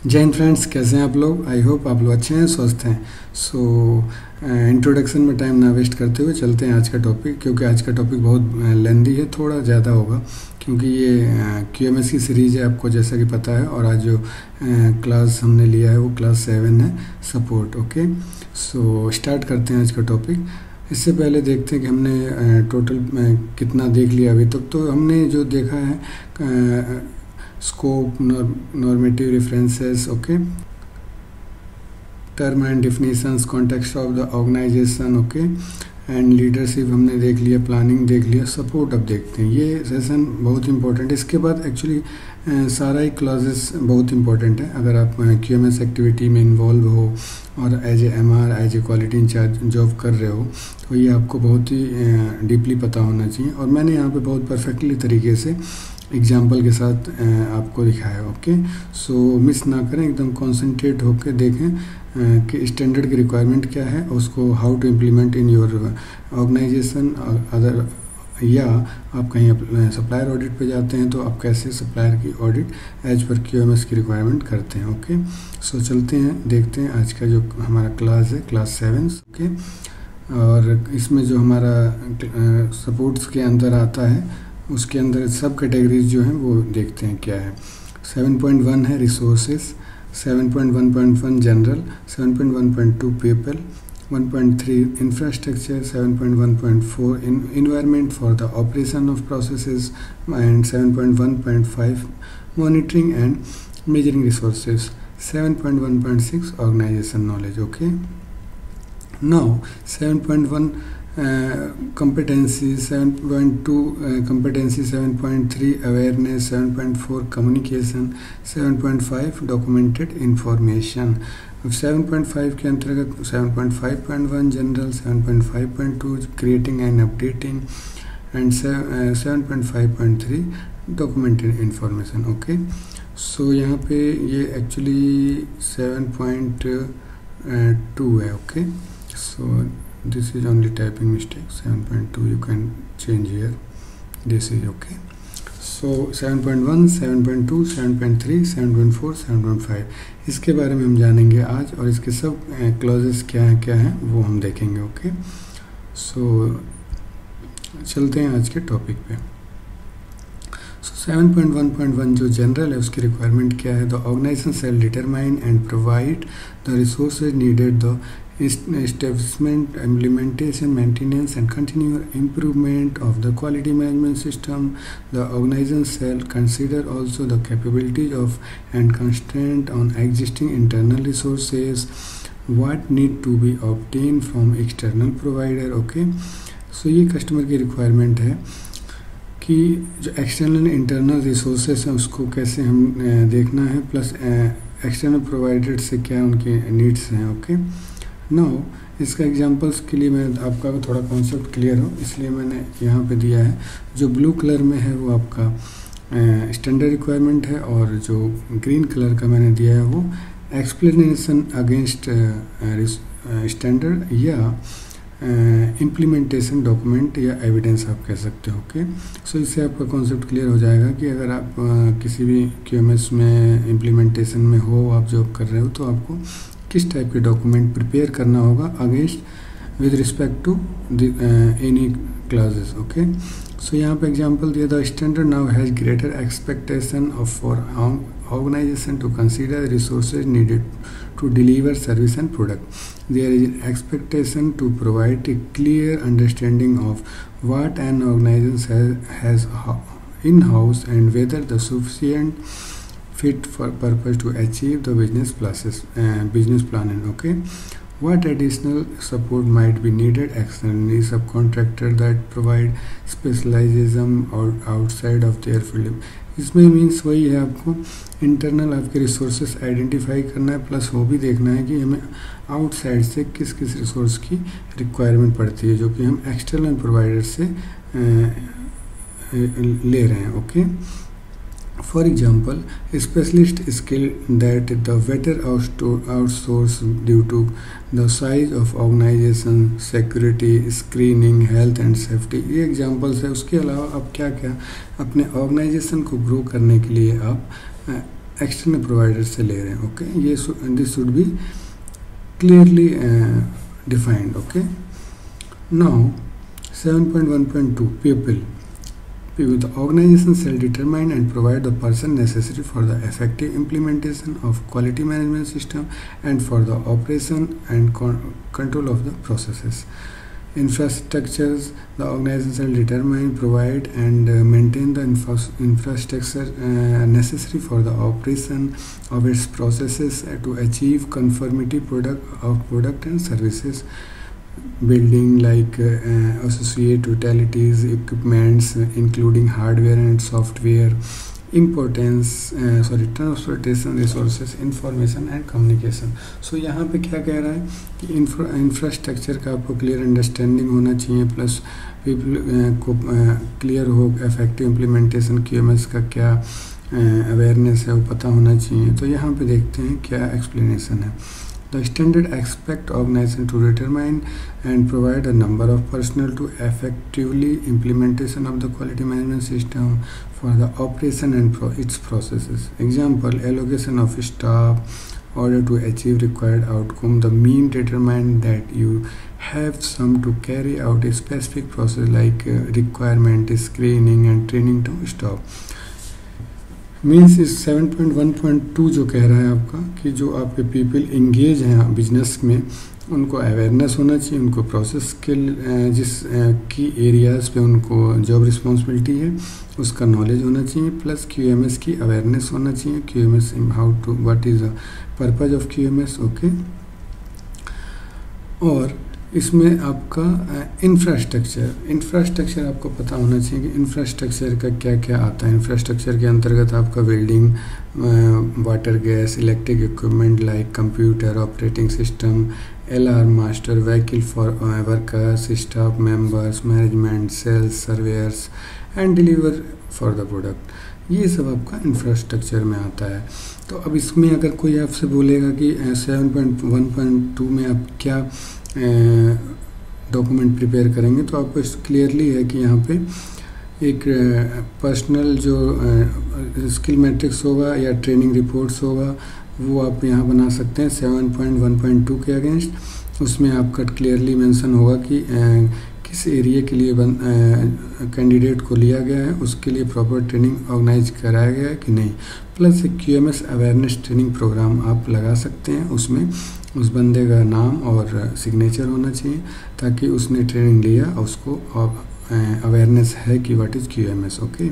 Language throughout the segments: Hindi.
जय हिंद फ्रेंड्स, कैसे हैं आप लोग। आई होप आप लोग अच्छे हैं, स्वस्थ हैं। इंट्रोडक्शन में टाइम ना वेस्ट करते हुए चलते हैं आज का टॉपिक, क्योंकि आज का टॉपिक बहुत लेंदी है, थोड़ा ज़्यादा होगा क्योंकि ये QMS की सीरीज़ है, आपको जैसा कि पता है। और आज जो क्लास हमने लिया है वो क्लास 7 है, सपोर्ट। ओके, सो स्टार्ट करते हैं आज का टॉपिक। इससे पहले देखते हैं कि हमने टोटल कितना देख लिया अभी तक। तो हमने जो देखा है scope, normative references, okay, term and definitions, context of the organisation, okay, and leadership हमने देख लिया, प्लानिंग देख लिया, सपोर्ट अब देखते हैं। ये सेशन बहुत इंपॉर्टेंट है। इसके बाद एक्चुअली सारा ही क्लॉजेस बहुत इंपॉर्टेंट है। अगर आप QMS एक्टिविटी में इन्वॉल्व हो और as a MR, as a quality incharge job कर रहे हो, तो ये आपको बहुत ही डीपली पता होना चाहिए। और मैंने यहाँ पे बहुत परफेक्टली तरीके से एग्जाम्पल के साथ आपको दिखाया। ओके, सो मिस ना करें, एकदम कॉन्सेंट्रेट होकर देखें कि स्टैंडर्ड की रिक्वायरमेंट क्या है, उसको how to implement in your organisation. Other या आप कहीं सप्लायर ऑडिट पे जाते हैं तो आप कैसे सप्लायर की ऑडिट एज पर QMS की रिक्वायरमेंट करते हैं। ओके, सो चलते हैं, देखते हैं आज का जो हमारा क्लास है, क्लास 7। ओके, और इसमें जो हमारा सपोर्ट्स के अंदर आता है, उसके अंदर सब कैटेगरीज जो हैं वो देखते हैं क्या है। 7.1 है resources, 7.1.1 general, 7.1.2 people, 1.3 infrastructure, 7.1.4 environment for the operation of processes, and 7.1.5 monitoring and measuring resources, 7.1.6 organisation knowledge. Okay, now 7.1 competency, 7.2 competency, 7.3 awareness, 7.4 communication, 7.5 documented information। अब 7.5 के अंतर्गत 7.5.1 general, 7.5.2 creating and updating, and 7.5.3 documented information. Okay, so यहाँ पे ये एक्चुअली 7.2 है। Okay, so this is only typing mistake, 7.2 you can change here, this is okay. So 7.1, 7.2, 7.3, 7.4, 7.5 इसके बारे में हम जानेंगे आज, और इसके सब क्लॉजेस क्या हैं वो हम देखेंगे। ओके, सो चलते हैं आज के टॉपिक पे। 7.1.1 जो जनरल है, उसकी रिक्वायरमेंट क्या है। The organisation shall determine and provide the resources needed the establishment, implementation, maintenance and continuous improvement of the quality management system. The organization shall consider also the capabilities of and constraint on existing internal resources, what need to be obtained from external provider. Okay, so ये कस्टमर की रिक्वायरमेंट है कि जो एक्सटर्नल इंटरनल रिसोर्सेस हैं उसको कैसे हम देखना है, प्लस एक्सटर्नल प्रोवाइडर से क्या उनके नीड्स हैं। ओके, नाउ इसका एग्जांपल्स के लिए मैं आपका थोड़ा कॉन्सेप्ट क्लियर हो इसलिए मैंने यहाँ पे दिया है। जो ब्लू कलर में है वो आपका स्टैंडर्ड रिक्वायरमेंट है, और जो ग्रीन कलर का मैंने दिया है वो एक्सप्लेनेशन अगेंस्ट स्टैंडर्ड या इम्प्लीमेंटेशन डॉक्यूमेंट या एविडेंस आप कह सकते हो। ओके, सो इससे आपका कॉन्सेप्ट क्लियर हो जाएगा कि अगर आप किसी भी QMS में इम्प्लीमेंटेशन में हो, आप जॉब कर रहे हो, तो आपको किस टाइप के डॉक्यूमेंट प्रिपेयर करना होगा against with respect to any classes. Okay, so यहाँ पे एग्जांपल दिया था। Standard now has greater expectation of for organisation to consider resources needed to deliver service and product. There is an expectation to provide a clear understanding of what an organization has in-house and whether the sufficient fit for purpose to achieve the business planning. Okay, what additional support might be needed externally, subcontractor that provide specialization or outside of their field. इसमें मीन्स वही है, आपको इंटरनल आपके रिसोर्सेस आइडेंटिफाई करना है, प्लस वो भी देखना है कि हमें आउटसाइड से किस किस रिसोर्स की रिक्वायरमेंट पड़ती है जो कि हम एक्सटर्नल प्रोवाइडर से ले रहे हैं। Okay, For example, a specialist skill that the better outsource due to the size of organization, security, screening, health and safety, ये एग्जाम्पल्स है। उसके अलावा आप क्या क्या अपने ऑर्गेनाइजेशन को ग्रो करने के लिए आप एक्सटर्नल प्रोवाइडर से ले रहे हैं। ओके, ये this should be clearly defined. Okay, now 7.1.2 people. The organization shall determine and provide the person necessary for the effective implementation of quality management system and for the operation and control of the processes. Infrastructures, the organization shall determine, provide and maintain the infrastructure necessary for the operation of its processes to achieve conformity of product and services. Building like associate utilities, equipments including hardware and software, transportation resources, information and communication. So यहाँ पे क्या कह रहा है कि इंफ्रास्ट्रक्चर का आपको क्लियर अंडरस्टैंडिंग होना चाहिए, प्लस पीपल को क्लियर हो इफेक्टिव इम्प्लीमेंटेशन QMS का क्या अवेयरनेस है वो पता होना चाहिए। तो यहाँ पे देखते हैं क्या एक्सप्लेनेशन है। The standard expect organization to determine and provide a number of personnel to effectively implementation of the quality management system for the operation and its processes. Example, allocation of staff order to achieve required outcome. The mean determine that you have some to carry out a specific process like requirement, screening and training to staff. Means इस 7.1.2 जो कह रहा है आपका कि जो आपके पीपल इंगेज हैं बिजनेस में उनको अवेयरनेस होना चाहिए, उनको प्रोसेस के जिस की एरियाज़ पे उनको जॉब रिस्पॉन्सिबिलिटी है उसका नॉलेज होना चाहिए, प्लस QMS की अवेयरनेस होना चाहिए। QMS how to what is the purpose of QMS। Okay, और इसमें आपका इंफ्रास्ट्रक्चर आपको पता होना चाहिए कि इंफ्रास्ट्रक्चर का क्या क्या आता है। इंफ्रास्ट्रक्चर के अंतर्गत आपका building, water, gas, electric equipment like computer, operating system, alarm master, vehicle for workers, staff members, management, sales, surveyors and deliver for the product, ये सब आपका इंफ्रास्ट्रक्चर में आता है। तो अब इसमें अगर कोई आपसे बोलेगा कि 7.1.2 में आप क्या डॉक्यूमेंट प्रिपेयर करेंगे, तो आपको क्लियरली है कि यहाँ पे एक पर्सनल जो स्किल मैट्रिक्स होगा या ट्रेनिंग रिपोर्ट्स होगा वो आप यहाँ बना सकते हैं 7.1.2 के अगेंस्ट। उसमें आपका क्लियरली मेंशन होगा कि किस एरिया के लिए कैंडिडेट को लिया गया है, उसके लिए प्रॉपर ट्रेनिंग ऑर्गेनाइज कराया गया है कि नहीं, प्लस एक QMS अवेयरनेस ट्रेनिंग प्रोग्राम आप लगा सकते हैं। उसमें उस बंदे का नाम और सिग्नेचर होना चाहिए ताकि उसने ट्रेनिंग लिया और उसको अवेयरनेस है कि व्हाट इज़ QMS। ओके,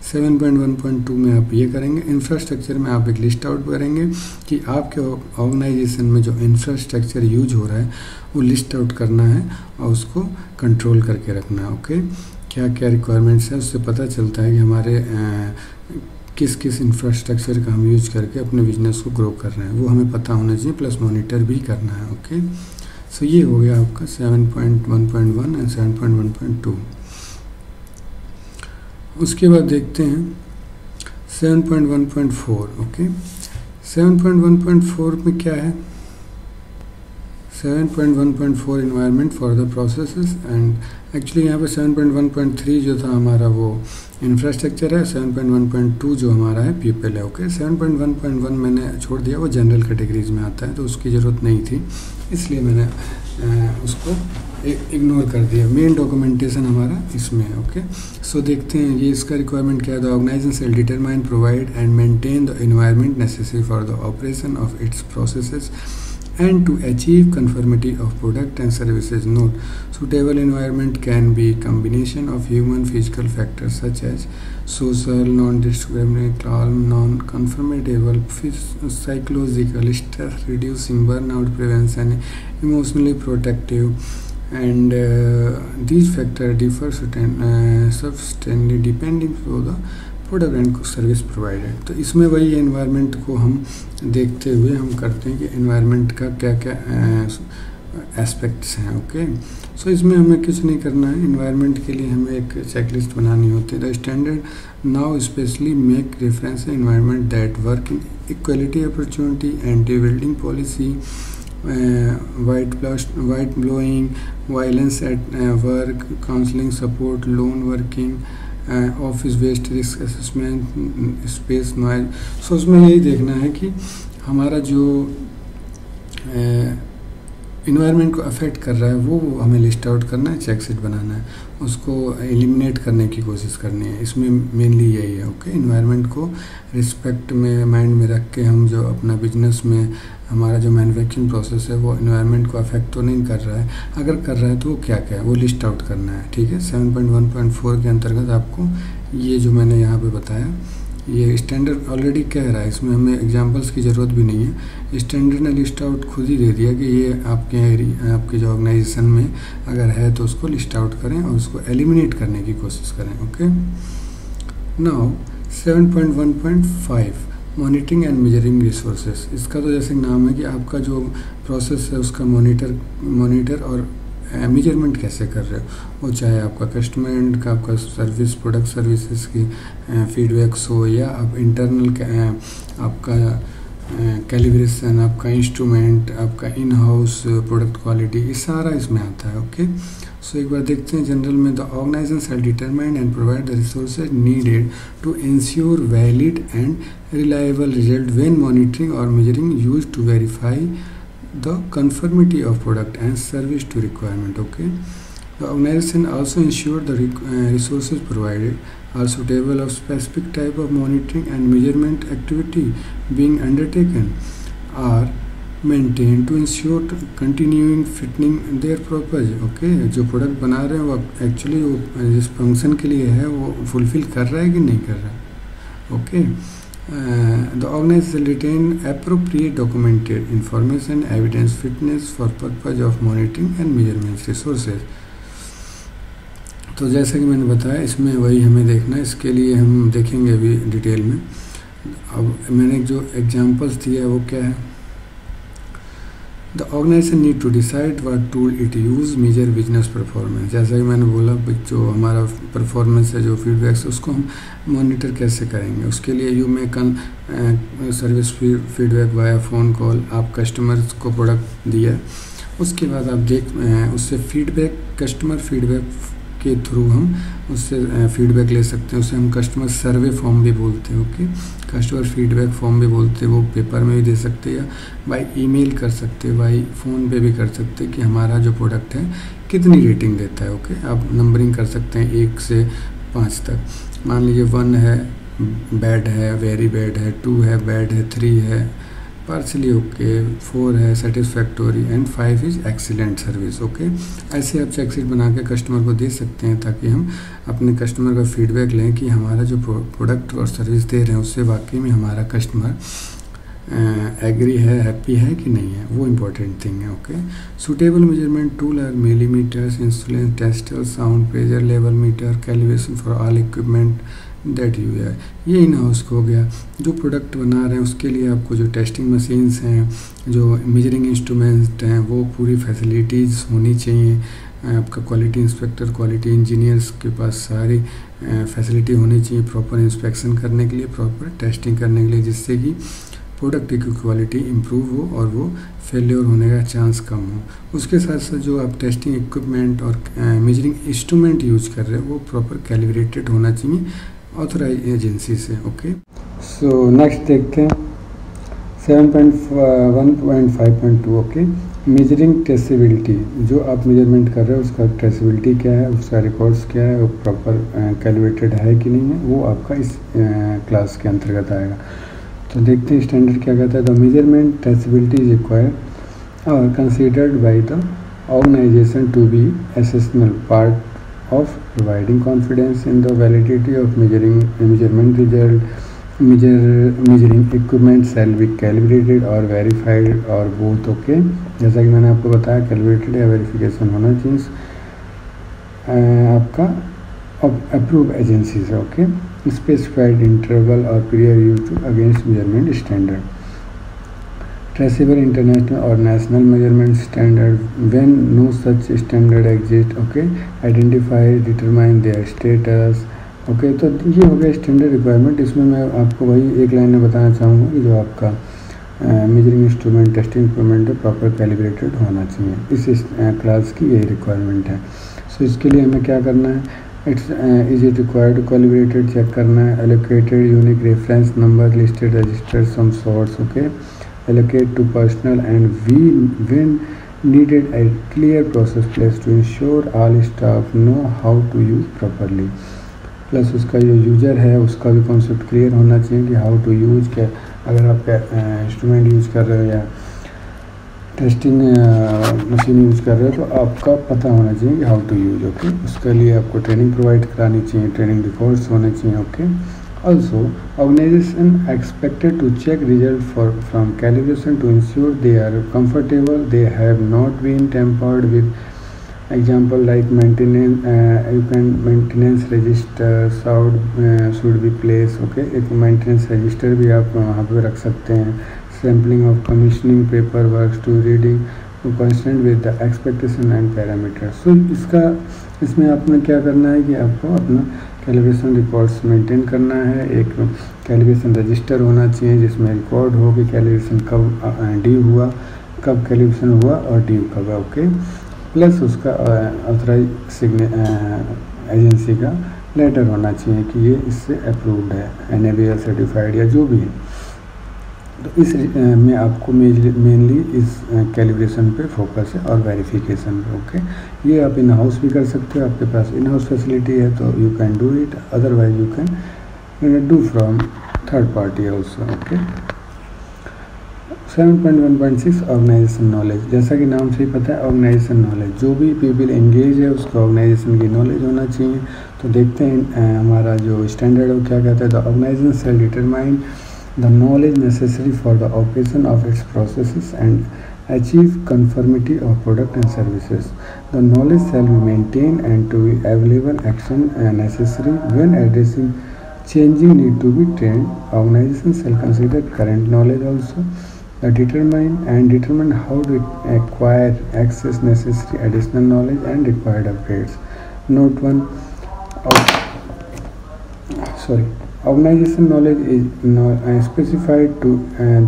7.1.2 में आप ये करेंगे। इंफ्रास्ट्रक्चर में आप एक लिस्ट आउट करेंगे कि आपके ऑर्गेनाइजेशन में जो इंफ्रास्ट्रक्चर यूज हो रहा है वो लिस्ट आउट करना है और उसको कंट्रोल करके रखना है। ओके, क्या क्या रिक्वायरमेंट्स है उससे पता चलता है कि हमारे किस किस इंफ्रास्ट्रक्चर का हम यूज करके अपने बिजनेस को ग्रो कर रहे हैं, वो हमें पता होना चाहिए, प्लस मॉनिटर भी करना है। ओके, सो ये हो गया आपका 7.1.1 एंड 7.1.2। उसके बाद देखते हैं 7.1.4। ओके, 7.1.4 में क्या है? 7.1.4 environment for the processes and actually यहाँ पे 7.1.3 जो था हमारा वो इंफ्रास्ट्रक्चर है, 7.1.2 जो हमारा है पीपल है। ओके, 7.1.1 मैंने छोड़ दिया, वो जनरल कैटेगरीज में आता है तो उसकी ज़रूरत नहीं थी, इसलिए मैंने उसको इग्नोर कर दिया। मेन डॉक्यूमेंटेशन हमारा इसमें है। ओके, सो देखते हैं ये इसका रिक्वायरमेंट क्या है। The organisation shall determine, provide and maintain the environment necessary for the operation of its processes and to achieve conformity of product and services. Note: suitable environment can be combination of human physical factors such as social, non-discriminatory, non-conformable, psychological, stress reducing, burnout prevention, emotionally protective, and these factors differ substantially depending on the product and service provided. तो इसमें वही एनवायरनमेंट को हम देखते हुए हम करते हैं कि एनवायरनमेंट का क्या क्या एस्पेक्ट्स हैं। ओके, सो इसमें हमें कुछ नहीं करना है। एनवायरनमेंट के लिए हमें एक चेकलिस्ट बनानी होती है। The standard now specially make reference environment that work in equality opportunity, anti building policy, white blowing, violence at work, counseling support, loan working, office waste risk assessment, space noise. So उसमें यही देखना है कि हमारा जो इन्वायरमेंट को अफेक्ट कर रहा है वो हमें लिस्ट आउट करना है, चेक शीट बनाना है, उसको एलिमिनेट करने की कोशिश करनी है। इसमें मेनली यही है। ओके, इन्वायरमेंट को रिस्पेक्ट में माइंड में रख के हम जो अपना बिजनेस में हमारा जो मैन्युफैक्चरिंग प्रोसेस है वो इन्वायरमेंट को अफेक्ट तो नहीं कर रहा है, अगर कर रहा है तो वो क्या क्या है वो लिस्ट आउट करना है। ठीक है, 7.1.4 के अंतर्गत आपको ये जो मैंने यहाँ पे बताया ये स्टैंडर्ड ऑलरेडी कह रहा है, इसमें हमें एग्जांपल्स की ज़रूरत भी नहीं है। स्टैंडर्ड ने लिस्ट आउट खुद ही दे दिया कि ये आपके जो ऑर्गेनाइजेशन में अगर है तो उसको लिस्ट आउट करें और उसको एलिमिनेट करने की कोशिश करें। Okay, now 7.1.5 monitoring and measuring resources. इसका तो जैसे नाम है कि आपका जो प्रोसेस है उसका मॉनिटर और मेजरमेंट कैसे कर रहे हो, वो चाहे आपका कस्टमर का आपका सर्विस प्रोडक्ट सर्विसेज की फीडबैक्स हो या आप इंटरनल आपका कैलिब्रेशन, आपका इंस्ट्रूमेंट, आपका इन हाउस प्रोडक्ट क्वालिटी, ये सारा इसमें आता है। ओके, सो एक बार देखते हैं जनरल में। The organisation shall determine and provide the resources needed to ensure valid and reliable result when monitoring और measuring used to verify the conformity of product and service to requirement. Okay, the organization also ensure the resources provided are suitable of specific type of monitoring and measurement activity being undertaken are maintained to ensure continuing fitting their purpose. Okay, जो प्रोडक्ट बना रहे हैं वो एक्चुअली वो जिस फंक्शन के लिए है वो फुलफिल कर रहा है कि नहीं कर रहा है। Okay, the organization retain appropriate documented information, evidence, fitness for purpose of monitoring and measurement resources. तो जैसा कि मैंने बताया इसमें वही हमें देखना है, इसके लिए हम देखेंगे अभी डिटेल में। अब मैंने जो एग्जांपल्स दिया है वो क्या है। The organisation need to decide what tool it use measure business performance. जैसा कि मैंने बोला जो हमारा परफॉर्मेंस है, जो फीडबैक्स है, उसको हम मॉनिटर कैसे करेंगे। उसके लिए you may service feedback via phone call. आप कस्टमर्स को प्रोडक्ट दिया, उसके बाद आप उससे फीडबैक, कस्टमर फीडबैक के थ्रू हम उससे फीडबैक ले सकते हैं। उसे हम कस्टमर सर्वे फॉर्म भी बोलते हैं। ओके, कस्टमर फीडबैक फॉर्म भी बोलते हैं। वो पेपर में भी दे सकते हैं या बाय ईमेल कर सकते हैं, बाय फ़ोन पे भी कर सकते हैं कि हमारा जो प्रोडक्ट है कितनी रेटिंग देता है। ओके, आप नंबरिंग कर सकते हैं 1 से 5 तक। मान लीजिए 1 है बैड है, वेरी बैड है, 2 है बैड है, 3 है पार्सली ओके, 4 है satisfactory and 5 is excellent service. Okay, ऐसे आप चेक शीट बना के कस्टमर को दे सकते हैं ताकि हम अपने कस्टमर का फीडबैक लें कि हमारा जो प्रोडक्ट और सर्विस दे रहे हैं उससे वाकई में हमारा कस्टमर एग्री है, हैप्पी है कि नहीं है, वो इम्पोर्टेंट थिंग है। Okay, suitable measurement tool are millimetres, insulation tester, sound pressure level meter, calibration for all equipment that you है। ये इन हाउस हो गया। जो प्रोडक्ट बना रहे हैं उसके लिए आपको जो टेस्टिंग मशीन्स हैं, जो मेजरिंग इंस्ट्रूमेंट हैं, वो पूरी फैसिलिटीज़ होनी चाहिए। आपका क्वालिटी इंस्पेक्टर, क्वालिटी इंजीनियर्स के पास सारी फैसिलिटी होनी चाहिए प्रॉपर इंस्पेक्शन करने के लिए, प्रॉपर टेस्टिंग करने के लिए, जिससे कि प्रोडक्ट की क्वालिटी इम्प्रूव हो और वो फेलियर होने का चांस कम हो। उसके साथ साथ जो आप टेस्टिंग इक्विपमेंट और मेजरिंग इंस्ट्रूमेंट यूज कर रहे हो वो प्रॉपर कैलिब्रेटेड होना चाहिए ऑथराइज एजेंसी से। ओके, सो नेक्स्ट देखते हैं 7.1.5.2। Okay, measuring traceability. जो आप मेजरमेंट कर रहे हो उसका ट्रेसेबिलिटी क्या है, उसका रिकॉर्ड्स क्या है, वो प्रॉपर कैलिब्रेटेड है कि नहीं है, वो आपका इस क्लास के अंतर्गत आएगा। तो देखते हैं स्टैंडर्ड क्या कहता है। The measurement traceability is required और considered by the organisation to be essential part of providing confidence in the validity of measurement result. Measuring equipment shall be calibrated or verified or both. Okay, जैसा कि मैंने आपको बताया कैलिब्रेटेड या वेरिफिकेशन होना चाहिए आपका अप्रूव एजेंसी से। ओके, स्पेसिफाइड इंटरवल और period use to against measurement standard, traceable international or national measurement standard when no such standard exist. Okay, identify determine their status. Okay, तो ये हो गया स्टैंडर्ड रिक्वायरमेंट। इसमें मैं आपको वही एक लाइन में बताना चाहूँगा कि जो आपका मेजरिंग इंस्ट्रूमेंट, टेस्टिंग इंस्ट्रूमेंट है, प्रॉपर कैलिब्रेटेड होना चाहिए। इस क्लास की यही रिक्वायरमेंट है। सो इसके लिए हमें क्या करना है, its is it required collaborated check करना है, allocated unique reference number listed registered some sorts, okay, allocate to personal and when needed a clear process place to ensure all staff know how to use properly। Plus उसका जो यूज़र है उसका भी कॉन्सेप्ट क्लियर होना चाहिए कि हाउ टू यूज़ के, अगर आप इंस्ट्रूमेंट यूज़ कर रहे हो या टेस्टिंग मशीन यूज़ कर रहे हो तो आपका पता होना चाहिए कि हाउ टू यूज़, ओके। उसके लिए आपको ट्रेनिंग प्रोवाइड करानी चाहिए, ट्रेनिंग रिकॉर्ड्स होने चाहिए, okay. Also, organization expected to check result from calibration to ensure they are comfortable, they have not been tampered with. Example like maintenance, you can maintenance register should be placed, okay। एक maintenance register भी आप वहाँ पे रख सकते हैं। Sampling of commissioning paperwork to reading to consistent with the expectation and parameters। So इसमें आपने क्या करना है कि आपको अपना कैलिब्रेशन रिकॉर्ड्स मेंटेन करना है। एक कैलिब्रेशन रजिस्टर होना चाहिए जिसमें रिकॉर्ड हो कि कैलिब्रेशन कब ड्यू हुआ, कब कैलिब्रेशन हुआ और ड्यू कब है, ओके। प्लस उसका ऑथराइज एजेंसी का लेटर होना चाहिए कि ये इससे अप्रूव्ड है, NABL सर्टिफाइड या जो भी है। तो इस में आपको मेनली इस कैलिब्रेशन पे फोकस है और वेरिफिकेशन पे, ओके। ये आप इन हाउस भी कर सकते हो, आपके पास इन हाउस फैसिलिटी है तो you can do it, otherwise you can do from third party also, okay. 7.1.6 organisation knowledge. जैसा कि नाम से ही पता है ऑर्गेनाइजेशन नॉलेज, जो भी पीपल एंगेज है उसको ऑर्गेनाइजेशन की नॉलेज होना चाहिए। तो देखते हैं हमारा जो स्टैंडर्ड है वो क्या कहता है। The organisation shall determine the knowledge necessary for the operation of its processes and achieve conformity of product and services. The knowledge shall be maintained and to be available action necessary when addressing changing need to be trained. Organization shall consider current knowledge also, determine how to acquire access necessary additional knowledge and required upgrades. Note 1. Organization knowledge is specified to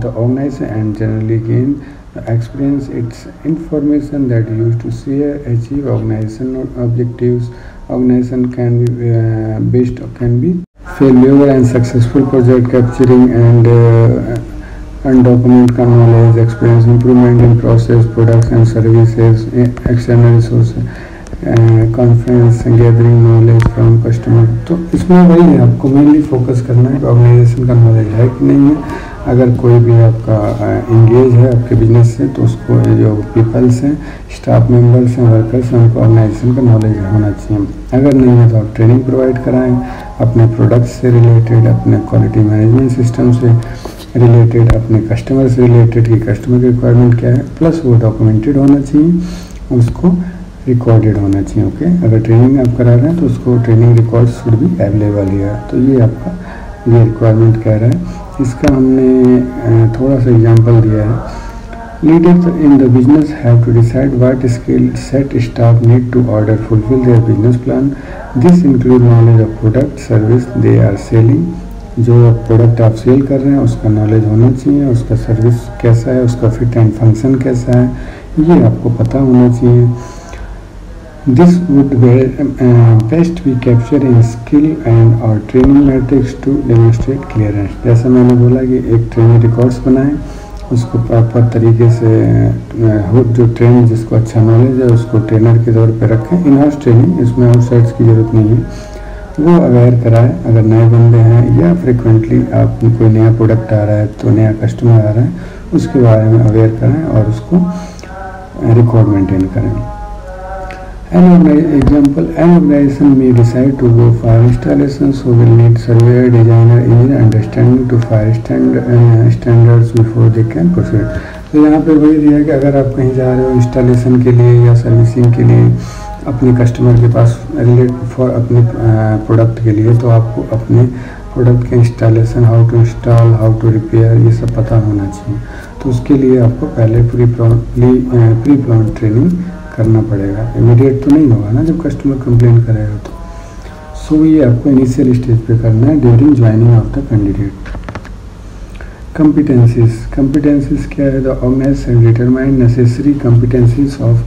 the organization and generally gain the experience. It's information that used to share, achieve organization objectives. Organization can be failure and successful project capturing and undocumented knowledge, experience, improvement in process, products and services, external resources, conference gathering knowledge from customer. तो इसमें वही है, आपको मेनली फोकस करना है कि ऑर्गेनाइजेशन का नॉलेज है कि नहीं है। अगर कोई भी आपका इंगेज है आपके बिजनेस से तो उसको जो पीपल्स हैं, स्टाफ मेंबर्स हैं, वर्कर्स हैं, उनको ऑर्गेनाइजेशन का नॉलेज होना चाहिए। अगर नहीं है तो आप ट्रेनिंग प्रोवाइड कराएं अपने प्रोडक्ट्स से रिलेटेड, अपने क्वालिटी मैनेजमेंट सिस्टम से रिलेटेड, अपने कस्टमर से रिलेटेड कि कस्टमर की रिक्वायरमेंट क्या है, प्लस वो डॉक्यूमेंटेड होना चाहिए, उसको रिकॉर्डेड होना चाहिए, ओके। अगर ट्रेनिंग आप करा रहे हैं तो उसको ट्रेनिंग रिकॉर्ड शुड भी अवेलेबल है। तो ये आपका ये रिक्वायरमेंट कह रहा है। इसका हमने थोड़ा सा एग्जांपल दिया है। Leaders in the business have to decide what skill set staff need to order fulfil their business plan. This include knowledge of product service they are selling. जो प्रोडक्ट आप सेल कर रहे हैं उसका नॉलेज होना चाहिए, उसका सर्विस कैसा है, उसका फिट एंड फंक्शन कैसा है, ये आपको पता होना चाहिए। This would best be captured in skill and or training metrics to demonstrate clearance। जैसा मैंने बोला कि एक ट्रेनिंग रिकॉर्ड्स बनाएं, उसको प्रॉपर तरीके से हो, जो ट्रेनिंग जिसको अच्छा नॉलेज है उसको ट्रेनर के तौर पे रखें। इन हाउस ट्रेनिंग, इसमें आउटसाइड्स की ज़रूरत नहीं है, वो अवेयर कराएं। अगर नए बंदे हैं या फ्रिक्वेंटली आप कोई नया प्रोडक्ट आ रहा है तो नया कस्टमर आ रहा है, उसके बारे में अवेयर कराएं और उसको रिकॉर्ड मेंटेन करें। An organization may decide to go fire installation, so will need surveyor, designer, engineer understanding to fire standards before they can proceed। तो यहाँ पे वही दिया कि अगर आप कहीं जा रहे हो इंस्टॉलेशन के लिए या सर्विसिंग के लिए अपने कस्टमर के पास फॉर अपने प्रोडक्ट के लिए, तो आपको अपने प्रोडक्ट के installation, how to install, how to repair, ये सब पता होना चाहिए। तो उसके लिए आपको पहले प्री प्लान ट्रेनिंग करना पड़ेगा। इमीडिएट तो नहीं होगा ना जब कस्टमर कंप्लेन करेगा तो। सो ये आपको इनिशियल स्टेज पे करना है during joining of the candidate. Competencies क्या है? The organisation determine necessary competencies of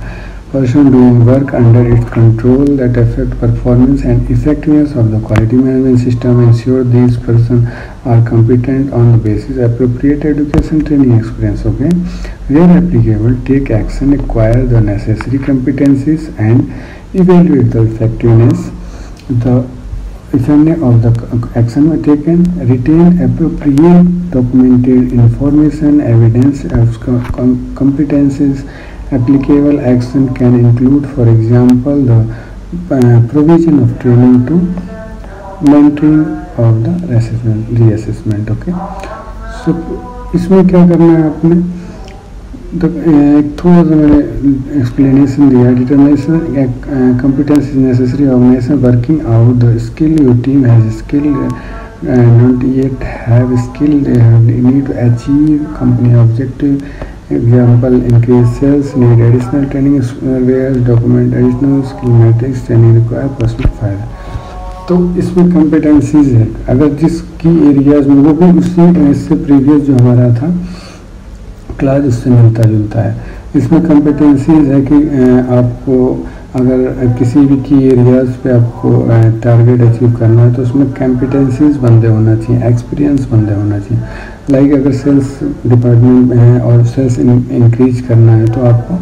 person doing work under its control that affect performance and effectiveness of the quality management system, ensure these persons are competent on the basis appropriate education training experience. Okay, where applicable, take action, acquire the necessary competencies and evaluate the effectiveness of the action taken, retain appropriate documented information, evidence of competencies. Applicable action can include, for example, the provision of training to mentoring of the reassessment. Okay, so इसमें क्या करना है आपने, एक थोड़ा सा मैंने एक्सप्लेनेशन दिया. Determination competence is necessary organisation working out the skill your team has skill not yet have skill they have need to achieve company objective. Example, increase sales, need additional training where document additional skill matrix training require personal file. तो इसमें competencies है, अगर जिसकी एरियाज में वो भी उसी इससे प्रीवियस जो हमारा था क्लास उससे मिलता जुलता है. इसमें competencies है कि आपको अगर किसी भी की एरियाज पे आपको टारगेट अचीव करना है तो उसमें कॉम्पिटेंसीज बंदे होना चाहिए, एक्सपीरियंस बंदे होना चाहिए. लाइक अगर सेल्स डिपार्टमेंट में है और सेल्स इंक्रीज करना है तो आपको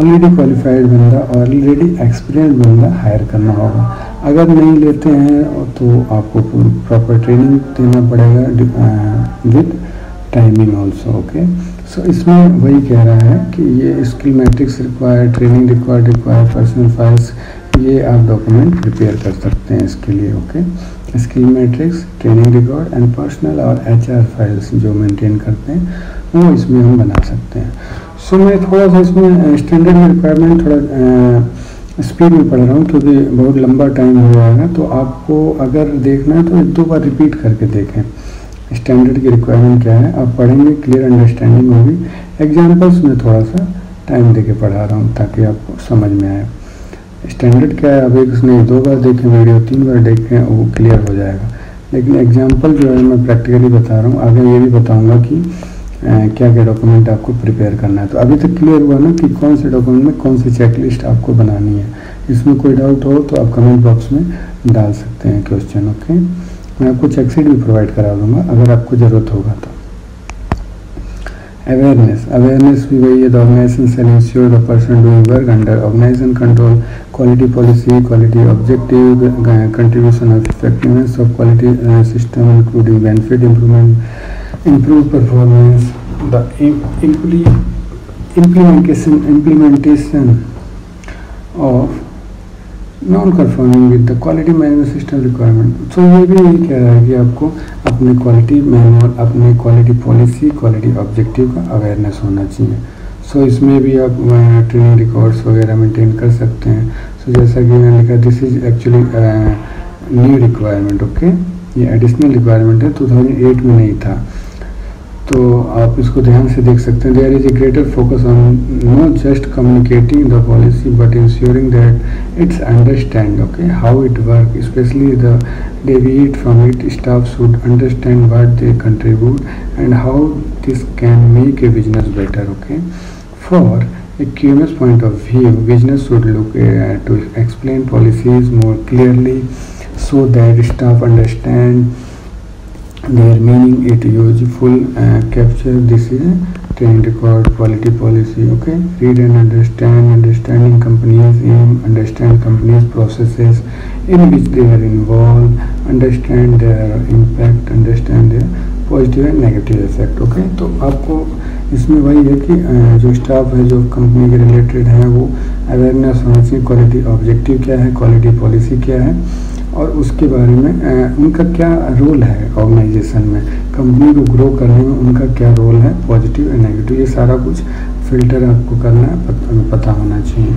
ऑलरेडी क्वालिफाइड बंदा, ऑलरेडी एक्सपीरियंस बंदा हायर करना होगा. अगर नहीं लेते हैं तो आपको प्रॉपर ट्रेनिंग देना पड़ेगा with timing also. Okay, so इसमें वही कह रहा है कि ये skill matrix require, training require personal files, ये आप डॉक्यूमेंट प्रिपेयर कर सकते हैं इसके लिए. Okay, skill matrix, training record and personal और HR फाइल्स जो मेंटेन करते हैं वो इसमें हम बना सकते हैं. सो मैं थोड़ा सा इसमें स्टैंडर्ड में रिक्वायरमेंट थोड़ा स्पीड में पढ़ रहा हूँ क्योंकि बहुत लंबा टाइम हो जाएगा. तो आपको अगर देखना है तो 1-2 बार रिपीट करके देखें स्टैंडर्ड की रिक्वायरमेंट क्या है. आप पढ़ेंगे, क्लियर अंडरस्टैंडिंग होगी. एग्जांपल्स में थोड़ा सा टाइम देके पढ़ा रहा हूँ ताकि आपको समझ में आए. स्टैंडर्ड क्या है, अब एक उसने 2 बार देखें वीडियो, 3 बार देखें, वो क्लियर हो जाएगा. लेकिन एग्जांपल जो है मैं प्रैक्टिकली बता रहा हूँ. आगे ये भी बताऊँगा कि क्या क्या डॉक्यूमेंट आपको प्रिपेयर करना है. तो अभी तक क्लियर हुआ ना कि कौन से डॉक्यूमेंट में कौन सी चेकलिस्ट आपको बनानी है. इसमें कोई डाउट हो तो आप कमेंट बॉक्स में डाल सकते हैं क्वेश्चन. ओके, मैं आपको चेकशीट भी प्रोवाइड करा दूंगा अगर आपको ज़रूरत होगा तो. अवेयरनेस भी वही है. The organisation shall ensure the person doing work under organisation control, quality policy, quality objective, contribution of effectiveness of quality system including benefit improvement, improve performance, the implementation of non-conforming with the quality management system requirement. तो ये भी यही कह रहा है कि आपको अपने क्वालिटी मैनुअल, अपने क्वालिटी पॉलिसी, क्वालिटी ऑब्जेक्टिव का अवेयरनेस होना चाहिए. सो इसमें भी आप ट्रेनिंग रिकॉर्ड्स वगैरह मेंटेन कर सकते हैं. सो जैसा कि मैंने लिखा, this is actually new requirement. Okay, ये एडिशनल रिक्वायरमेंट है, 2008 में नहीं था. तो आप इसको ध्यान से देख सकते हैं. There is a greater focus on not just communicating the policy but ensuring that its understand okay how it work, specially the deviate from it. Staff should understand what they contribute and how this can make a business better. Okay, for a QMS point of view, business should look to explain policies more clearly so that staff understand their meaning. It useful capture this is training record, quality policy. Okay, read and understanding companies aim, understand companies processes in which they are involved, understand their impact, understand their positive and negative effect. Okay, तो आपको इसमें वही है कि जो स्टाफ है जो कंपनी के रिलेटेड है वो अवेयरनेस होना चाहिए. क्वालिटी ऑब्जेक्टिव क्या है, क्वालिटी पॉलिसी क्या है और उसके बारे में उनका क्या रोल है ऑर्गेनाइजेशन में, कंपनी को ग्रो करने में उनका क्या रोल है, पॉजिटिव एंड नेगेटिव. ये सारा कुछ फिल्टर आपको करना है, पता होना चाहिए.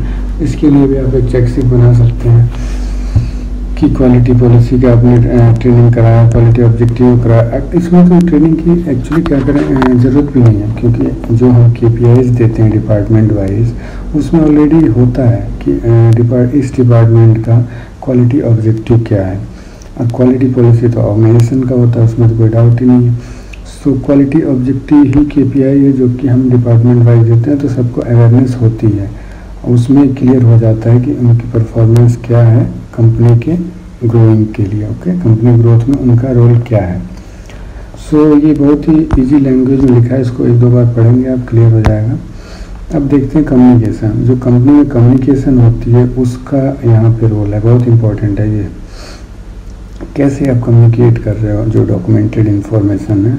इसके लिए भी आप एक चेकशीट बना सकते हैं कि क्वालिटी पॉलिसी का आपने ट्रेनिंग कराया, क्वालिटी ऑब्जेक्टिव कराया. इसमें तो ट्रेनिंग की एक्चुअली क्या करें ज़रूरत भी नहीं है क्योंकि जो हम KPIs देते हैं डिपार्टमेंट वाइज उसमें ऑलरेडी होता है कि इस डिपार्टमेंट का क्वालिटी ऑब्जेक्टिव क्या है. और क्वालिटी पॉलिसी तो ऑर्गेनाइजेशन का होता है, उसमें तो कोई डाउट ही नहीं है. सो क्वालिटी ऑब्जेक्टिव ही KPI है जो कि हम डिपार्टमेंट वाइज देते हैं, तो सबको अवेयरनेस होती है. उसमें क्लियर हो जाता है कि उनकी परफॉर्मेंस क्या है कंपनी के ग्रोइंग के लिए। ओके, कंपनी ग्रोथ में उनका रोल क्या है। सो ये बहुत ही इजी लैंग्वेज में लिखा है, इसको एक दो बार पढ़ेंगे आप, क्लियर हो जाएगा। अब देखते हैं कम्युनिकेशन। जो कंपनी में कम्युनिकेशन होती है उसका यहाँ पे रोल है, बहुत इंपॉर्टेंट है ये। कैसे आप कम्युनिकेट कर रहे हो जो डॉक्यूमेंटेड इंफॉर्मेशन है,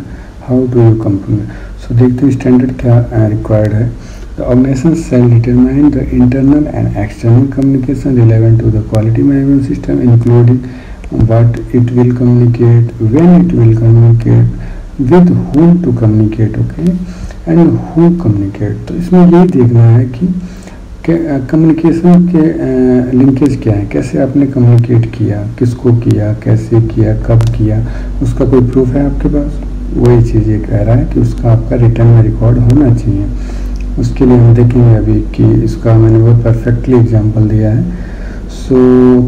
how do you communicate. So देखते हैं स्टैंडर्ड क्या रिक्वायर्ड है। The organisation shall determine the internal and external communication relevant to the quality management system including what it will communicate, when it will communicate, with whom to communicate, okay, and who communicate। तो इसमें यही देखना है कि कम्युनिकेशन के लिंकेज क्या है, कैसे आपने कम्युनिकेट किया, किसको किया, कैसे किया, कब किया, उसका कोई प्रूफ है आपके पास। वही चीज़ ये कह रहा है कि उसका आपका रिटर्न में रिकॉर्ड होना चाहिए। उसके लिए हम देखेंगे अभी कि इसका मैंने बहुत परफेक्टली एग्जांपल दिया है। सो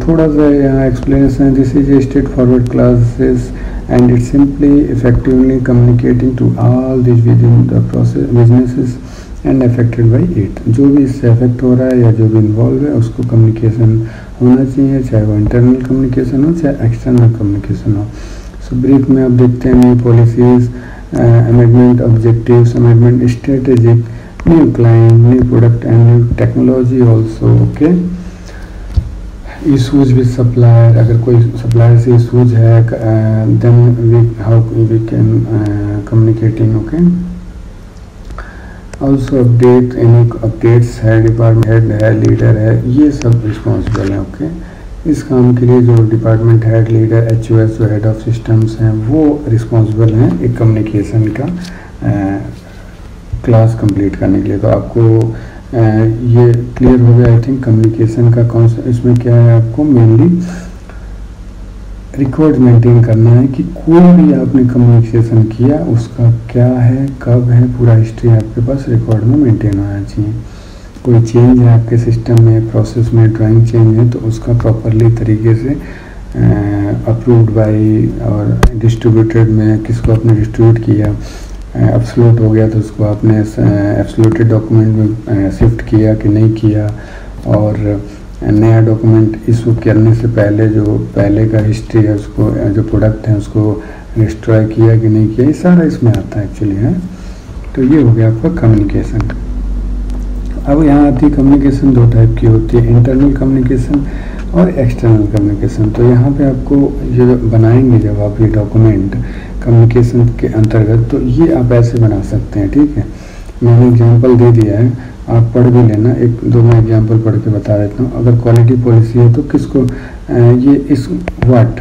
थोड़ा सा यहाँ explanation, this is a straight forward classes and it simply effectively communicating to all this with in the process businesses and affected by it. जो भी इससे अफेक्ट हो रहा है या जो भी इन्वॉल्व है उसको कम्युनिकेशन होना चाहिए, चाहे वो इंटरनल कम्युनिकेशन हो चाहे एक्सटर्नल कम्युनिकेशन हो। सो ब्रीफ में आप देखते हैं new policies, amendment objectives, amendment strategic, new client, new product and new technology also. Okay, issues with supplier, अगर कोई सप्लायर से इशूज है then we how we can communicating. Okay, also update, any updates है, डिपार्टमेंट हेड है, लीडर है, ये सब रिस्पॉन्सिबल है। ओके, इस काम के लिए जो डिपार्टमेंट हेड, लीडर, HOS जो हेड ऑफ सिस्टम्स हैं वो रिस्पॉन्सिबल हैं एक कम्युनिकेशन का क्लास कंप्लीट करने के लिए। तो आपको ये क्लियर हो गया आई थिंक कम्युनिकेशन का कॉन्सेप्ट। इसमें क्या है, आपको मेनली रिकॉर्ड मेंटेन करना है कि कोई भी आपने कम्युनिकेशन किया उसका क्या है, कब है, पूरा हिस्ट्री आपके पास रिकॉर्ड में मेंटेन होना चाहिए। कोई चेंज है आपके सिस्टम में, प्रोसेस में, ड्राइंग चेंज है तो उसका प्रॉपरली तरीके से अप्रूव्ड बाई और डिस्ट्रीब्यूटेड में किसको आपने डिस्ट्रीब्यूट किया, एब्सोल्यूट हो गया तो उसको आपने एब्सोल्यूटेड डॉक्यूमेंट में शिफ्ट किया कि नहीं किया, और नया डॉक्यूमेंट इशू करने से पहले जो पहले का हिस्ट्री है उसको, जो प्रोडक्ट है उसको डिस्ट्रॉय किया कि नहीं किया, ये सारा इसमें आता है एक्चुअली है। तो ये हो गया आपका कम्युनिकेशन। अब यहाँ आती है कम्युनिकेशन दो टाइप की होती है, इंटरनल कम्युनिकेशन और एक्सटर्नल कम्युनिकेशन। तो यहाँ पे आपको ये बनाएंगे जब आप ये डॉक्यूमेंट कम्युनिकेशन के अंतर्गत, तो ये आप ऐसे बना सकते हैं। ठीक है, मैंने एग्जांपल दे दिया है, आप पढ़ भी लेना। एक दो मैं एग्जांपल पढ़ के बता देता हूँ। अगर क्वालिटी पॉलिसी है तो किसको ये इस व्हाट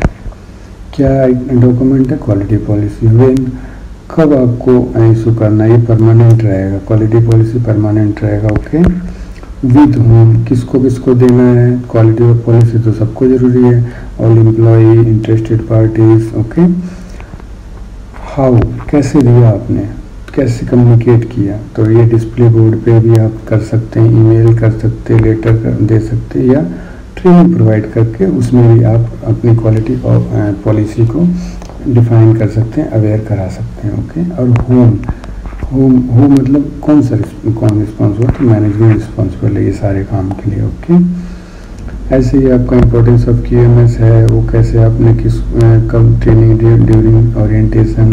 क्या डॉक्यूमेंट है, क्वालिटी पॉलिसी। व्हेन कब आपको इशू करना है, ये परमानेंट रहेगा, क्वालिटी पॉलिसी परमानेंट रहेगा। ओके, विद होम किसको किसको देना है, क्वालिटी पॉलिसी तो सबको जरूरी है, all employee, interested parties. Okay, how कैसे दिया आपने, कैसे कम्युनिकेट किया, तो ये डिस्प्ले बोर्ड पे भी आप कर सकते हैं, ईमेल कर सकते हैं, लेटर दे सकते हैं, या ट्रेनिंग प्रोवाइड करके उसमें भी आप अपनी क्वालिटी और पॉलिसी को डिफाइन कर सकते हैं, अवेयर करा सकते हैं। ओके, और होम मतलब कौन रिस्पॉन्सिबल, तो मैनेजमेंट रिस्पॉन्सिबल है ये सारे काम के लिए। ओके, ऐसे ही आपका इम्पोर्टेंस ऑफ QMS है, वो कैसे आपने किस कब ट्रेनिंग ड्यूरिंग ओरिएंटेशन,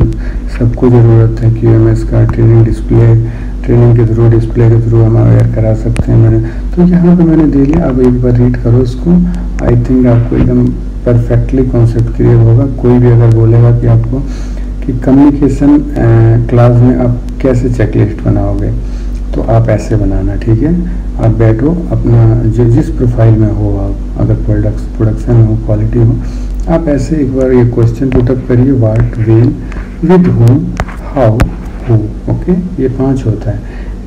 सबको ज़रूरत है QMS का। ट्रेनिंग के थ्रू, डिस्प्ले के थ्रू हम अवेयर करा सकते हैं। मैंने तो यहाँ पे मैंने दे लिया, अब एक बार रीड करो इसको, आई थिंक आपको एकदम परफेक्टली कॉन्सेप्ट क्लियर होगा। कोई भी अगर बोलेगा कि आपको कि कम्युनिकेशन क्लास में आप कैसे चेकलिस्ट बनाओगे, तो आप ऐसे बनाना। ठीक है, आप बैठो अपना जो जिस प्रोफाइल में हो आप, अगर प्रोडक्शन हो, क्वालिटी हो, आप ऐसे एक बार ये क्वेश्चन पुटअप करिए, what, when, with home, how, who. Okay, ये 5 होता है।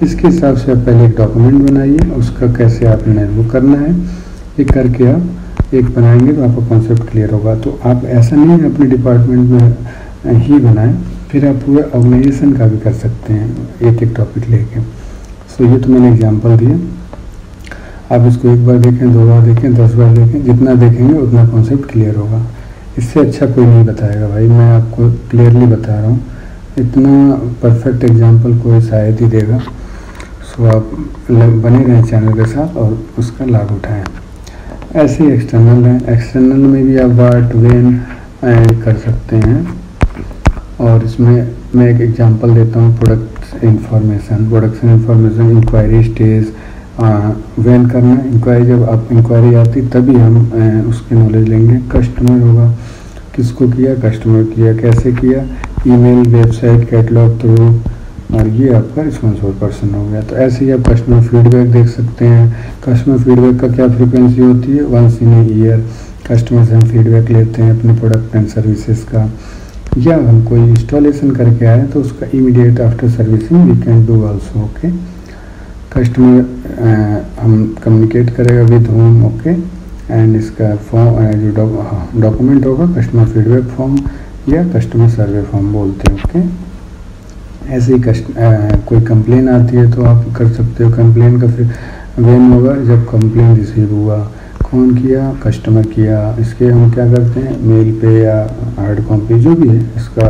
इसके हिसाब से आप पहले एक डॉक्यूमेंट बनाइए, उसका कैसे आपने वो करना है, ये करके आप एक बनाएंगे तो आपका कॉन्सेप्ट क्लियर होगा। तो आप ऐसा नहीं है अपने डिपार्टमेंट में ही बनाएं, फिर आप पूरे ऑर्गेनाइजेशन का भी कर सकते हैं एक एक टॉपिक लेके। सो ये तो मैंने एग्जांपल दिया, आप इसको एक बार देखें, 2 बार देखें, 10 बार देखें, जितना देखेंगे उतना कॉन्सेप्ट क्लियर होगा। इससे अच्छा कोई नहीं बताएगा भाई, मैं आपको क्लियरली बता रहा हूँ, इतना परफेक्ट एग्जांपल कोई शायद ही देगा। सो तो आप बने रहें चैनल के साथ और उसका लाभ उठाएं। ऐसे ही एक्सटर्नल है, एक्सटर्नल में भी आप व्हाट व्हेन ऐड कर सकते हैं। और इसमें मैं एक एग्जांपल देता हूँ, production information enquiry stage when करना। इंक्वायरी जब आप इंक्वायरी आती तभी हम उसकी नॉलेज लेंगे। कस्टमर होगा, किसको किया, कस्टमर किया, कैसे किया, ईमेल, वेबसाइट, कैटलॉग थ्रू, और ये आपका रिस्पॉन्सिबल पर्सन हो गया। तो ऐसे ही आप कस्टमर फीडबैक देख सकते हैं। कस्टमर फीडबैक का क्या फ्रीक्वेंसी होती है, once in a year customer से हम फीडबैक लेते हैं अपने प्रोडक्ट एंड सर्विसेज का, या हम कोई इंस्टॉलेशन करके आए तो उसका immediate after servicing we can do also. Okay, customer हम कम्युनिकेट करेगा विद होम। ओके, एंड इसका फॉर्म जो डॉक्यूमेंट होगा कस्टमर फीडबैक फॉर्म या कस्टमर सर्वे फॉर्म बोलते हैं। ओके, ऐसे ही कोई कंप्लेन आती है तो आप कर सकते हो। कंप्लेन का फिर वेन होगा जब कंप्लेन रिसीव हुआ, कौन किया, कस्टमर किया। इसके हम क्या करते हैं, मेल पे या हार्ड कॉपी जो भी है इसका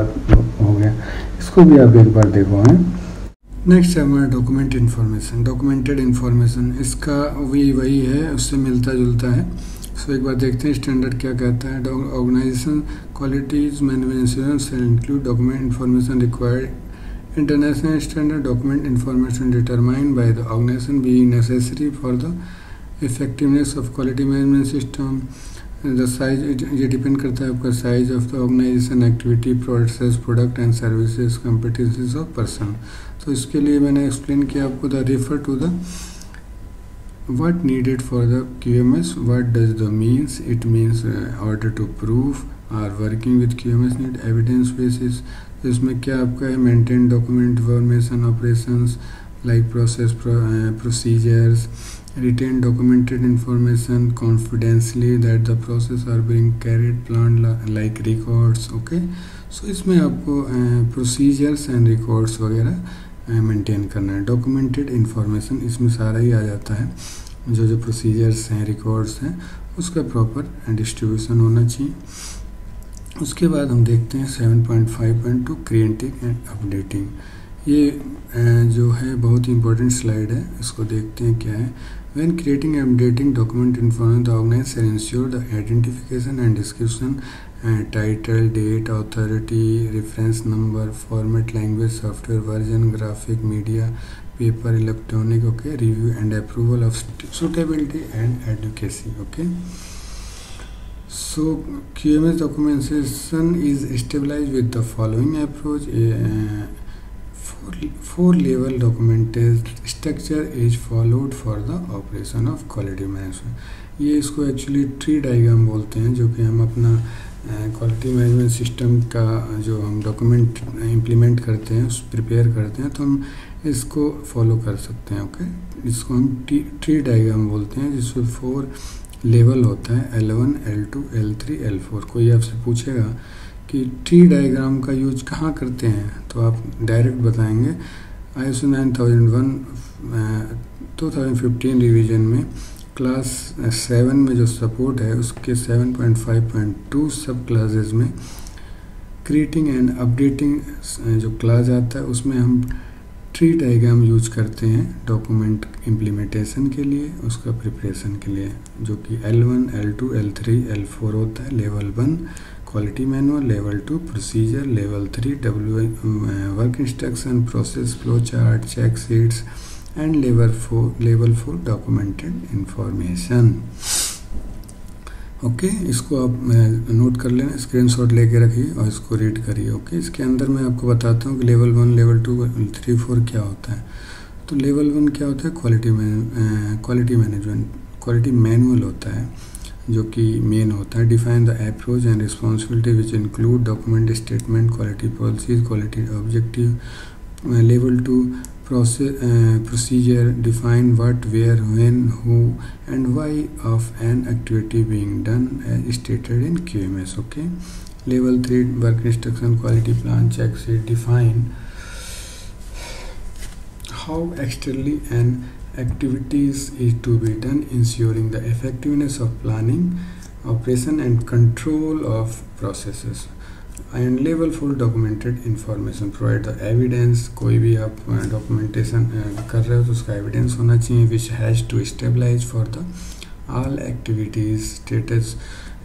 हो गया। इसको भी आप एक बार देखो हैं। नेक्स्ट है हमारा डॉक्यूमेंट इन्फॉर्मेशन, डॉक्यूमेंटेड इन्फॉर्मेशन। इसका वही है, उससे मिलता जुलता है। सो एक बार देखते हैं स्टैंडर्ड क्या कहता है। Organisation qualities management shall include document information required international standard document information determined by the organisation being necessary for the effectiveness of quality management system. The size, ये डिपेंड करता है आपका size of the organisation, activity, process, product and services, competencies of person. तो इसके लिए मैंने एक्सप्लेन किया आपको, the refer to the what needed for the QMS, what does the means, it means order to prove or working with QMS need evidence basis। तो इसमें क्या आपका है, maintain document information operations like process procedures, retain documented information confidentially that the process are being carried planned like records। okay, so इसमें आपको प्रोसीजर्स एंड रिकॉर्ड्स वगैरह मेंटेन करना है। डॉक्यूमेंटेड इन्फॉर्मेशन इसमें सारा ही आ जाता है, जो प्रोसीजर्स हैं, रिकॉर्ड्स हैं, उसका प्रॉपर डिस्ट्रीब्यूशन होना चाहिए। उसके बाद हम देखते हैं 7.5.2 क्रिएटिंग एंड अपडेटिंग। ये जो है बहुत ही इंपॉर्टेंट स्लाइड है, इसको देखते हैं क्या है। When creating and updating document information, the organizer shall ensure the identification and description, title, date, authority, reference number, format, language, software version, graphic, media, paper, electronic, okay, review and approval of suitability and advocacy, okay। So QMS documentation is stabilized with the following approach. Four level documentation structure is followed for the operation of quality management। ये इसको एक्चुअली ट्री डायग्राम बोलते हैं, जो कि हम अपना क्वालिटी मैनेजमेंट सिस्टम का जो हम डॉक्यूमेंट इम्प्लीमेंट करते हैं, उस प्रिपेयर करते हैं, तो हम इसको फॉलो कर सकते हैं। ओके, इसको हम ट्री डायग्राम बोलते हैं, जिसमें 4 लेवल होता है, L1, L2, L3, L4। कोई आपसे पूछेगा कि ट्री डायग्राम का यूज कहाँ करते हैं, तो आप डायरेक्ट बताएंगे ISO 9001 2015 रिवीजन में क्लास 7 में जो सपोर्ट है उसके 7.5.2 सब क्लासेस में क्रिएटिंग एंड अपडेटिंग जो क्लास आता है उसमें हम ट्री डायग्राम यूज करते हैं डॉक्यूमेंट इम्प्लीमेंटेशन के लिए, उसका प्रिपरेशन के लिए, जो कि L1, L2, L3, L4 होता है। Level 1 quality manual, level 2 procedure, level 3 work instruction, process flow chart, check sheets and level 4 documented information. Okay, इसको आप नोट कर लेना, स्क्रीनशॉट लेके रखिए और इसको रीड करिए। ओके, इसके अंदर मैं आपको बताता हूँ कि लेवल 1, लेवल 2, 3, 4 क्या होता है। तो लेवल 1 क्या होता है, क्वालिटी मैनेजमेंट, क्वालिटी मैनुअल होता है, जो कि मेन होता है। Define the approach and responsibility which include document statement, quality policies, quality objective. Level 2 procedure, define what, where, when, who and why of an activity being done as stated in QMS. okay, level 3 work instruction, quality plan, check sheet, define how externally an activities is to be done, ensuring the effectiveness of planning, operation and control of processes. And level 4 documented information provide the evidence. कोई भी आप डॉक्यूमेंटेशन कर रहे हो तो उसका एविडेंस होना चाहिए, which has to stabilise for the all activities status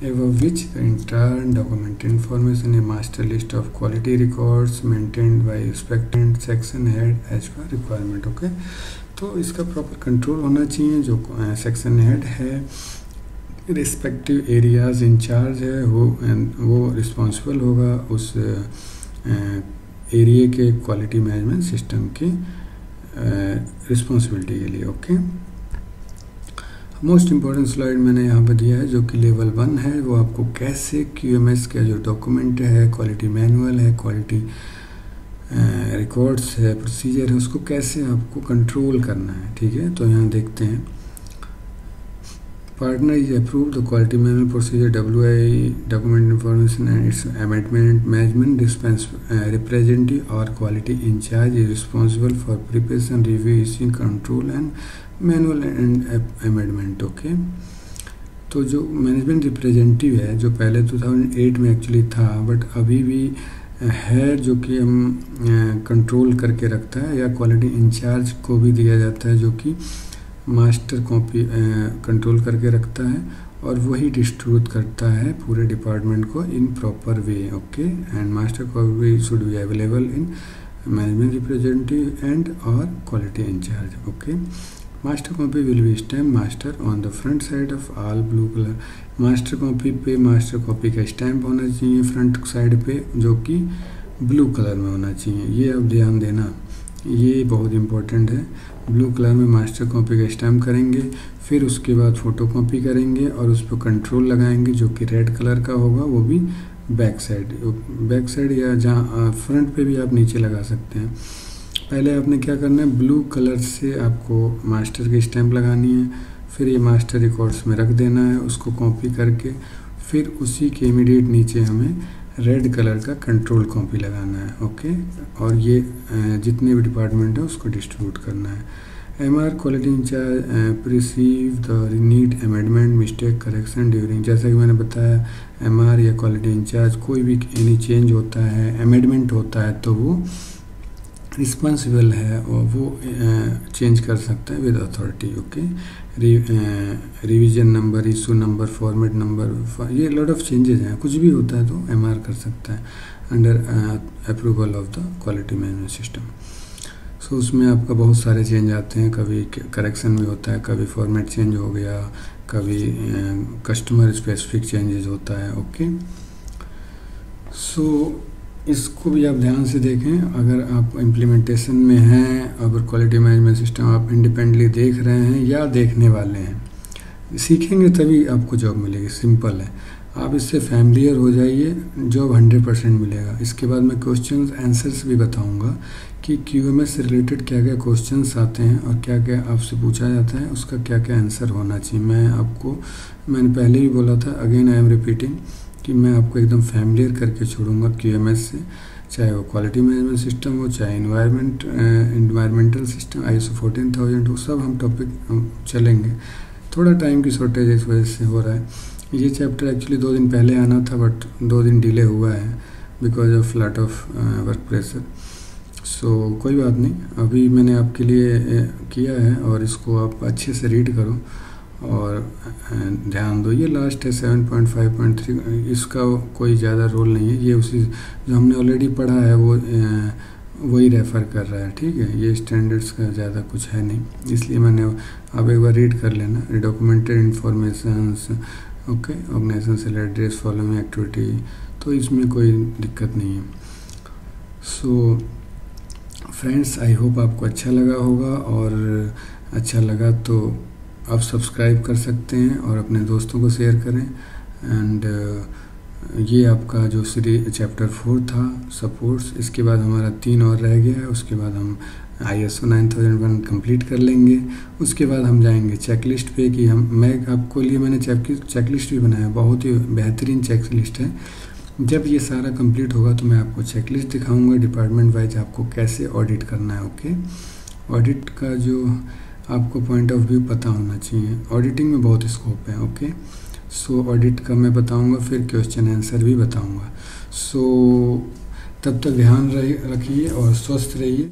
above which the entire documented information a master list of quality records maintained by respected section head as per requirement। Okay, तो इसका प्रॉपर कंट्रोल होना चाहिए। जो सेक्शन हेड है, रिस्पेक्टिव एरियाज इंचार्ज है, वो रिस्पॉन्सिबल होगा उस एरिया के क्वालिटी मैनेजमेंट सिस्टम की रिस्पॉन्सिबिलिटी के लिए। ओके, मोस्ट इम्पॉर्टेंट स्लाइड मैंने यहाँ पर दिया है जो कि लेवल 1 है। वो आपको कैसे QMS का जो डॉक्यूमेंट है, क्वालिटी मैनुअल है, क्वालिटी रिकॉर्ड्स है, प्रोसीजर है, उसको कैसे आपको कंट्रोल करना है। ठीक है, तो यहाँ देखते हैं, partner is approved the quality manual procedure WI document information and its amendment management representative or quality in charge is responsible for preparation, review, issuing, control and manual and amendment। Okay, तो जो मैनेजमेंट रिप्रेजेंटेटिव है, जो पहले 2008 में एक्चुअली था बट अभी भी है, जो कि हम कंट्रोल करके रखता है, या क्वालिटी इंचार्ज को भी दिया जाता है जो कि मास्टर कॉपी कंट्रोल करके रखता है और वही डिस्ट्रीब्यूट करता है पूरे डिपार्टमेंट को in proper way. Okay, and master copy should be available in management representative and और quality incharge. Okay, master copy will be stamp master on the front side of all blue colour. Master copy पे मास्टर कॉपी का स्टैम्प होना चाहिए फ्रंट साइड पे, जो कि ब्लू कलर में होना चाहिए। ये अब ध्यान देना, ये बहुत इम्पोर्टेंट है। ब्लू कलर में मास्टर कॉपी का स्टैम्प करेंगे, फिर उसके बाद फ़ोटो कॉपी करेंगे और उस पर कंट्रोल लगाएंगे जो कि रेड कलर का होगा, वो भी बैक साइड या जहाँ फ्रंट पे भी आप नीचे लगा सकते हैं। पहले आपने क्या करना है, ब्लू कलर से आपको मास्टर की स्टैम्प लगानी है, फिर ये मास्टर रिकॉर्ड्स में रख देना है उसको कॉपी करके, फिर उसी के इमीडिएट नीचे हमें रेड कलर का कंट्रोल कॉपी लगाना है। ओके, और ये जितने भी डिपार्टमेंट है उसको डिस्ट्रीब्यूट करना है। MR quality incharge perceive the need amendment mistake correction during. जैसा कि मैंने बताया, MR या क्वालिटी इंचार्ज कोई भी एनी चेंज होता है, अमेंडमेंट होता है, तो वो रिस्पॉन्सिबल है और वो चेंज कर सकता है with authority. Okay, revision number, issue number, format number, ये लॉट ऑफ चेंजेस हैं। कुछ भी होता है तो MR कर सकता है under approval of the quality management system. So उसमें आपका बहुत सारे चेंज आते हैं, कभी करेक्शन भी होता है, कभी फॉर्मेट चेंज हो गया, कभी कस्टमर स्पेसिफिक चेंजेस होता है। ओके, सो इसको भी आप ध्यान से देखें। अगर आप इम्प्लीमेंटेशन में हैं, अगर क्वालिटी मैनेजमेंट सिस्टम आप इंडिपेंडेंटली देख रहे हैं या देखने वाले हैं, सीखेंगे तभी आपको जॉब मिलेगी। सिंपल है, आप इससे फैमिलियर हो जाइए, जॉब 100% मिलेगा। इसके बाद मैं क्वेश्चंस आंसर्स भी बताऊंगा कि QMS से रिलेटेड क्या क्या क्वेश्चंस आते हैं और क्या क्या आपसे पूछा जाता है, उसका क्या क्या आंसर होना चाहिए। मैंने पहले भी बोला था, अगेन आई एम रिपीटिंग, कि मैं आपको एकदम फैमिलियर करके छोड़ूंगा QMS से, चाहे वो क्वालिटी मैनेजमेंट सिस्टम हो, चाहे इन्वायरमेंटल सिस्टम ISO 14000 हो, सब हम टॉपिक चलेंगे। थोड़ा टाइम की शॉर्टेज इस वजह से हो रहा है। ये चैप्टर एक्चुअली 2 दिन पहले आना था बट 2 दिन डिले हुआ है because of lot of work pressure. So कोई बात नहीं, अभी मैंने आपके लिए किया है और इसको आप अच्छे से रीड करो और ध्यान दो। ये लास्ट है 7.5.3, इसका कोई ज़्यादा रोल नहीं है, ये उसी जो हमने ऑलरेडी पढ़ा है वो वही रेफ़र कर रहा है। ठीक है, ये स्टैंडर्ड्स का ज़्यादा कुछ है नहीं, इसलिए मैंने आप एक बार रीड कर लेना। Documented informations, okay, organisation shall address, following activity, तो इसमें कोई दिक्कत नहीं है। सो फ्रेंड्स, आई होप आपको अच्छा लगा होगा, और अच्छा लगा तो आप सब्सक्राइब कर सकते हैं और अपने दोस्तों को शेयर करें। एंड ये आपका जो सीरीज चैप्टर 4 था सपोर्ट्स, इसके बाद हमारा 3 और रह गया है। उसके बाद हम ISO 9001 कंप्लीट कर लेंगे। उसके बाद हम जाएंगे चेकलिस्ट पे कि मैं आपको लिए मैंने चेकलिस्ट भी बनाया, बहुत ही बेहतरीन चेकलिस्ट है। जब ये सारा कंप्लीट होगा तो मैं आपको चेकलिस्ट दिखाऊंगा डिपार्टमेंट वाइज आपको कैसे ऑडिट करना है। ओके, ऑडिट का जो आपको पॉइंट ऑफ व्यू पता होना चाहिए, ऑडिटिंग में बहुत स्कोप है। ओके, सो ऑडिट का मैं बताऊंगा, फिर क्वेश्चन आंसर भी बताऊंगा। सो तब तक ध्यान रखिए और स्वस्थ रहिए।